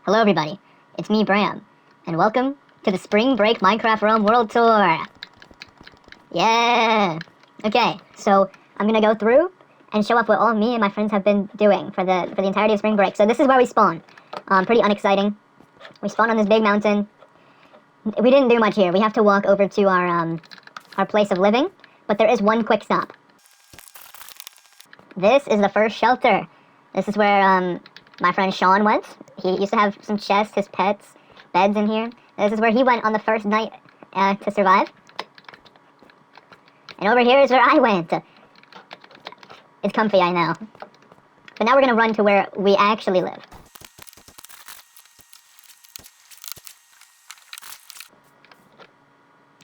Hello everybody, it's me Bram, and welcome to the Spring Break Minecraft Realm World Tour! Yeah! Okay, so I'm gonna go through and show off what all me and my friends have been doing for the entirety of Spring Break. So this is where we spawn. Pretty unexciting. We spawn on this big mountain. We didn't do much here. We have to walk over to our place of living, but there is one quick stop. This is the first shelter. This is where my friend Sean went. He used to have some chests, his pets, beds in here. This is where he went on the first night to survive. And over here is where I went. It's comfy, I know. But now we're gonna run to where we actually live.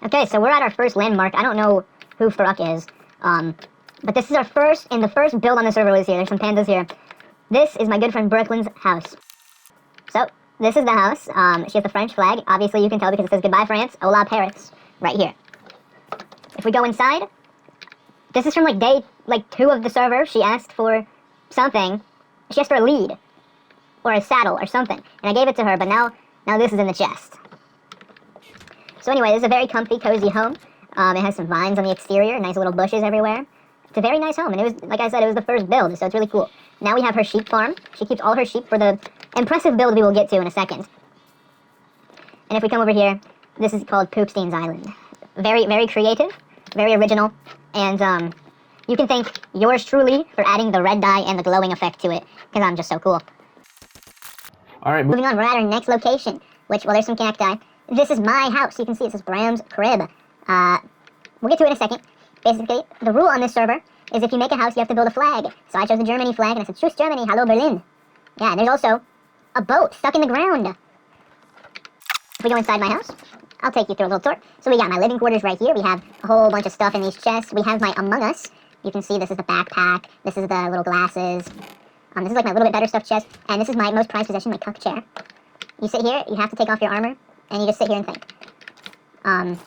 Okay, so we're at our first landmark. I don't know who Faruq is, but this is our first, and the first build on the server was here. There's some pandas here. This is my good friend Brooklyn's house. So, this is the house. She has the French flag. Obviously, you can tell because it says Goodbye France, Hola Paris, right here. If we go inside, this is from day 2 of the server. She asked for something. She asked for a lead, or a saddle, or something. And I gave it to her, but now this is in the chest. So anyway, this is a very comfy, cozy home. It has some vines on the exterior, nice little bushes everywhere. It's a very nice home, and it was, like I said, it was the first build, so it's really cool. Now we have her sheep farm. She keeps all her sheep for the impressive build we will get to in a second. And if we come over here, this is called Poopstein's Island. Very, very creative, very original, and you can thank yours truly for adding the red dye and the glowing effect to it, because I'm just so cool. Alright, moving on, we're at our next location, which, well, there's some cacti. This is my house. You can see it says Bram's crib. We'll get to it in a second. Basically, the rule on this server is if you make a house, you have to build a flag. So I chose the Germany flag, and I said, Tschüss Germany, hallo Berlin. Yeah, and there's also a boat stuck in the ground. If we go inside my house, I'll take you through a little tour. So we got my living quarters right here. We have a whole bunch of stuff in these chests. We have my Among Us. You can see this is the backpack. This is the little glasses. This is like my little bit better stuff chest. And this is my most prized possession, my cuck chair. You sit here, you have to take off your armor, and you just sit here and think. And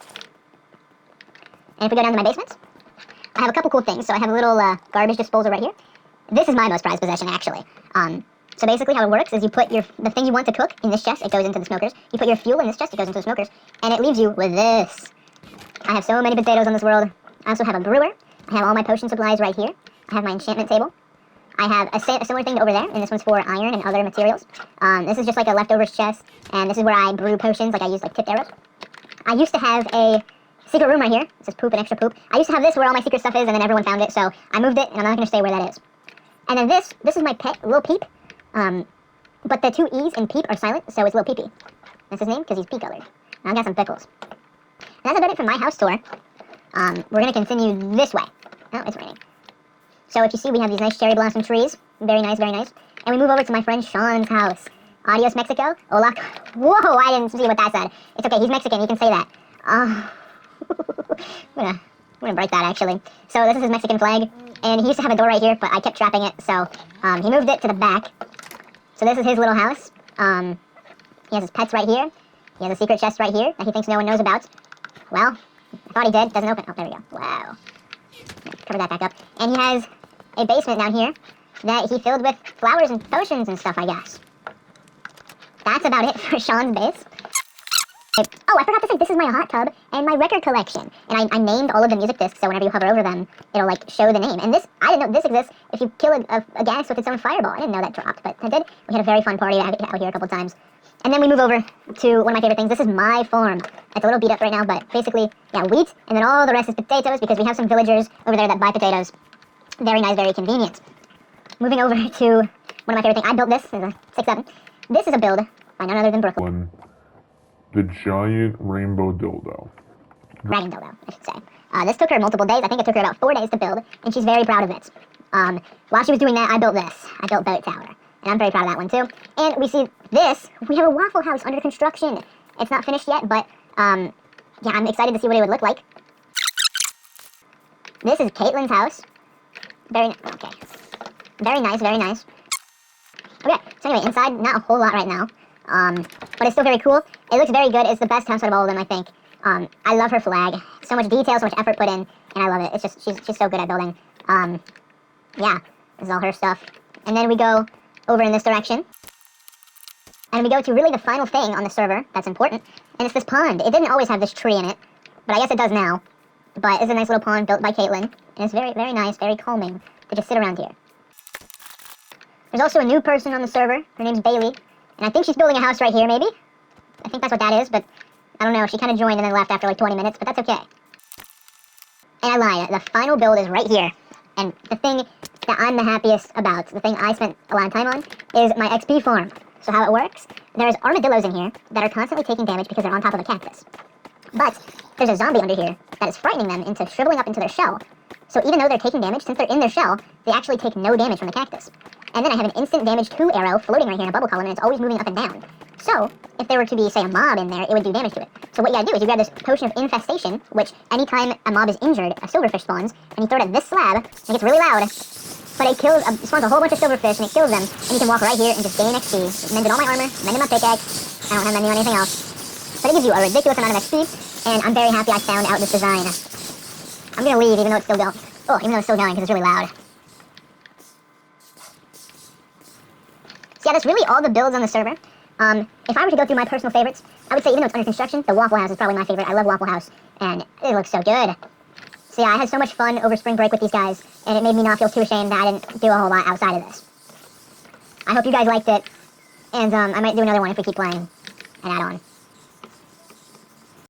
if we go down to my basement, I have a couple cool things. So I have a little garbage disposal right here. This is my most prized possession, actually. So basically how it works is you put the thing you want to cook in this chest, it goes into the smokers. You put your fuel in this chest, it goes into the smokers. And it leaves you with this. I have so many potatoes on this world. I also have a brewer. I have all my potion supplies right here. I have my enchantment table. I have a similar thing over there, and this one's for iron and other materials. This is just like a leftovers chest, and this is where I brew potions, I use tipped arrows. I used to have a secret room right here. It says poop and extra poop. I used to have this where all my secret stuff is, and then everyone found it, so I moved it, and I'm not going to say where that is. And then this is my pet, Lil Peep. But the 2 E's in Peep are silent, so it's Lil Peepee. That's his name, because he's pea-colored. And I've got some pickles. And that's about it for my house tour. We're going to continue this way. Oh, it's raining. So if you see, we have these nice cherry blossom trees. Very nice, very nice. And we move over to my friend Sean's house. Adios, Mexico. Hola. Whoa, I didn't see what that said. It's okay, he's Mexican, you can say that. I'm gonna break that, actually. So this is his Mexican flag. And he used to have a door right here, but I kept trapping it, so he moved it to the back. So this is his little house. He has his pets right here. He has a secret chest right here that he thinks no one knows about. Well, I thought he did. Doesn't open. Oh, there we go. Wow. Cover that back up. And he has a basement down here that he filled with flowers and potions and stuff, I guess. That's about it for Sean's base. Oh, I forgot to say, this is my hot tub and my record collection. And I named all of the music discs, so whenever you hover over them, it'll, show the name. And this, I didn't know this exists if you kill a gas with its own fireball. I didn't know that dropped, but it did. We had a very fun party out here a couple times. And then we move over to one of my favorite things. This is my farm. It's a little beat up right now, but basically, yeah, wheat, and then all the rest is potatoes, because we have some villagers over there that buy potatoes. Very nice, very convenient. Moving over to one of my favorite things. I built this. There's a 6-7. This is a build by none other than Brooklyn. the giant rainbow dildo. Dragon dildo, I should say. This took her multiple days. I think it took her about 4 days to build, and she's very proud of it. While she was doing that, I built this. I built Boat Tower, and I'm very proud of that one too. And we see this. We have a Waffle House under construction. It's not finished yet, but yeah, I'm excited to see what it would look like. This is Caitlin's house. Okay. Very nice, very nice. Okay, so anyway, inside, not a whole lot right now. But it's still very cool. It looks very good. It's the best house out of all of them, I think. I love her flag. So much detail, so much effort put in, and I love it. It's just, she's so good at building. Yeah, this is all her stuff. And then we go over in this direction. And we go to really the final thing on the server that's important, and it's this pond. It didn't always have this tree in it, but I guess it does now. But it's a nice little pond built by Caitlin, and it's very, very nice, very calming to just sit around here. There's also a new person on the server. Her name's Bailey, and I think she's building a house right here, maybe? I think that's what that is, but I don't know. She kind of joined and then left after like 20 minutes, but that's okay. And I lied. The final build is right here, and the thing that I'm the happiest about, the thing I spent a lot of time on, is my XP farm. So how it works, there's armadillos in here that are constantly taking damage because they're on top of a cactus. But there's a zombie under here that is frightening them into shriveling up into their shell. So even though they're taking damage, since they're in their shell, they actually take no damage from the cactus. And then I have an instant damage 2 arrow floating right here in a bubble column, and it's always moving up and down. So if there were to be, say, a mob in there, it would do damage to it. So what you gotta do is you grab this potion of infestation, which anytime a mob is injured, a silverfish spawns, and you throw it at this slab, and it gets really loud. But it spawns a whole bunch of silverfish, and it kills them, and you can walk right here and just gain XP. Mended all my armor, mended my pickaxe. I don't have mending on anything else. But it gives you a ridiculous amount of XP, and I'm very happy I found out this design. I'm gonna leave even though it's still going. Oh, even though it's still going because it's really loud. So yeah, that's really all the builds on the server. If I were to go through my personal favorites, I would say even though it's under construction, the Waffle House is probably my favorite. I love Waffle House, and it looks so good. So yeah, I had so much fun over spring break with these guys, and it made me not feel too ashamed that I didn't do a whole lot outside of this. I hope you guys liked it, and I might do another one if we keep playing an add-on.